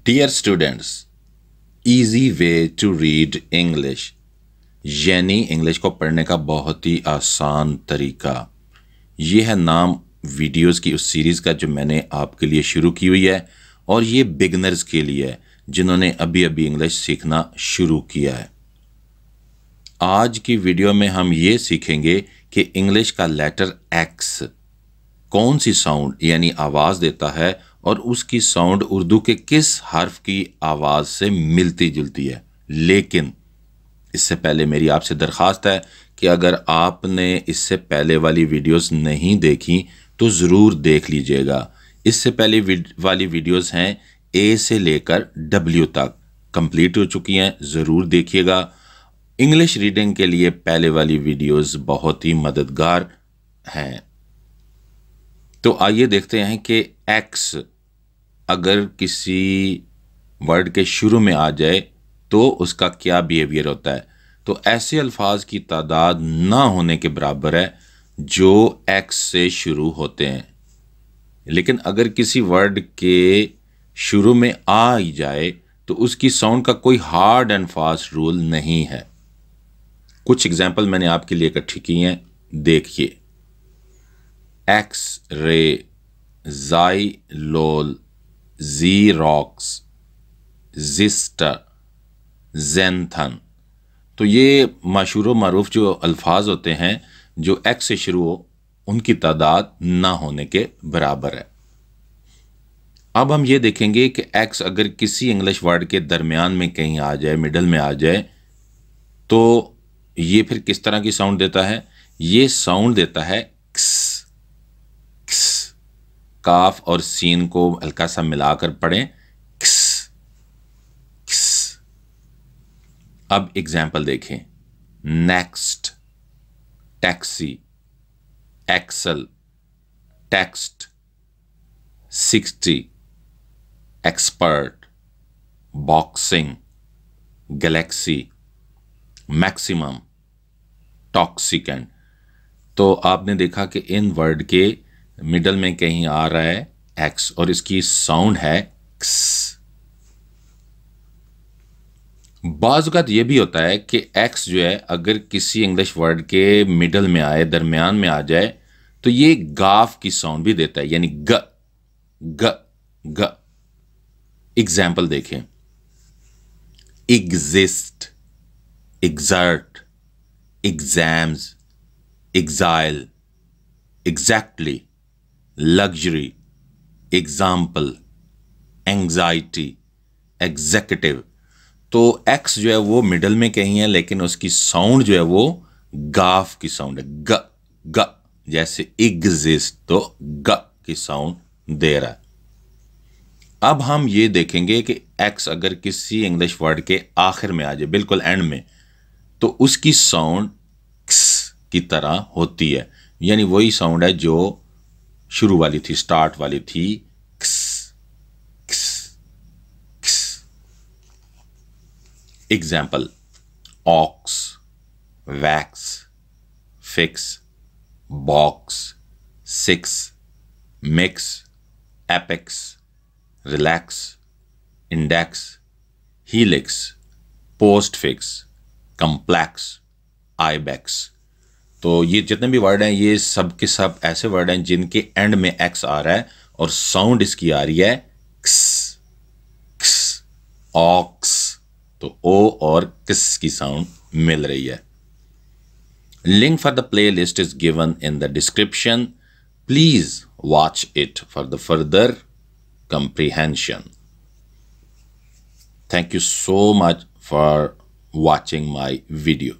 Dear students, easy way to read English, यानी English को पढ़ने का बहुत ही आसान तरीका। ये है नाम वीडियोस की उस सीरीज़ का जो मैंने आपके लिए शुरू की हुई है, और ये बिगनर्स के लिए है जिन्होंने अभी अभी इंग्लिश सीखना शुरू किया है। आज की वीडियो में हम ये सीखेंगे कि इंग्लिश का लेटर एक्स कौन सी साउंड यानी आवाज़ देता है और उसकी साउंड उर्दू के किस हर्फ की आवाज़ से मिलती जुलती है। लेकिन इससे पहले मेरी आपसे दरख्वास्त है कि अगर आपने इससे पहले वाली वीडियोस नहीं देखी तो ज़रूर देख लीजिएगा। इससे पहले वाली वीडियोस हैं ए से लेकर डब्ल्यू तक कंप्लीट हो चुकी हैं, ज़रूर देखिएगा। इंग्लिश रीडिंग के लिए पहले वाली वीडियोस बहुत ही मददगार हैं। तो आइए देखते हैं कि एक्स अगर किसी वर्ड के शुरू में आ जाए तो उसका क्या बिहेवियर होता है। तो ऐसे अल्फाज की तादाद ना होने के बराबर है जो एक्स से शुरू होते हैं। लेकिन अगर किसी वर्ड के शुरू में आ ही जाए तो उसकी साउंड का कोई हार्ड एंड फास्ट रूल नहीं है। कुछ एग्जाम्पल मैंने आपके लिए इकट्ठी की हैं, देखिए। एक्स रे, जाई लोल, ज़ीरोक्स, जिस्टर, ज़ेंथन। तो ये मशहूर मारूफ जो अल्फाज होते हैं जो एक्स से शुरू हो, उनकी तादाद ना होने के बराबर है। अब हम ये देखेंगे कि एक्स अगर किसी इंग्लिश वर्ड के दरमियान में कहीं आ जाए, मिडल में आ जाए, तो ये फिर किस तरह की साउंड देता है। ये साउंड देता है क्स, क्स। काफ और सीन को हल्का सा मिलाकर पढ़ें, क्स, क्स। अब एग्जाम्पल देखें। Next, taxi, axle, text, 60, expert, boxing, galaxy, maximum, toxicant. तो आपने देखा कि इन वर्ड के मिडल में कहीं आ रहा है एक्स और इसकी साउंड है क्स। बाज़ औक़ात ये भी होता है कि एक्स जो है अगर किसी इंग्लिश वर्ड के मिडल में आए, दरमियान में आ जाए, तो ये गाफ की साउंड भी देता है, यानी ग ग ग। एग्जाम्पल देखें। Exist, exert, exams, exile, exactly, luxury, example, anxiety, executive। तो एक्स जो है वो मिडल में कहीं है, लेकिन उसकी साउंड जो है वो गाफ की साउंड है, ग ग। जैसे एग्जिस्ट तो ग की साउंड दे रहा है। अब हम ये देखेंगे कि एक्स अगर किसी इंग्लिश वर्ड के आखिर में आ जाए, बिल्कुल एंड में, तो उसकी साउंड क्स की तरह होती है, यानी वही साउंड है जो शुरू वाली थी, स्टार्ट वाली थी, क्स क्स क्स। Example. Ox, wax, fix, box, six, mix, apex, relax, index, helix, postfix, complex, ibex. तो ये जितने भी वर्ड हैं ये सब के सब ऐसे वर्ड हैं जिनके एंड में एक्स आ रहा है और साउंड इसकी आ रही है क्स क्स। ऑक्स तो ओ और किस की साउंड मिल रही है। Link for the play list is given in the description. Please watch it for the further comprehension. Thank you so much for watching my video.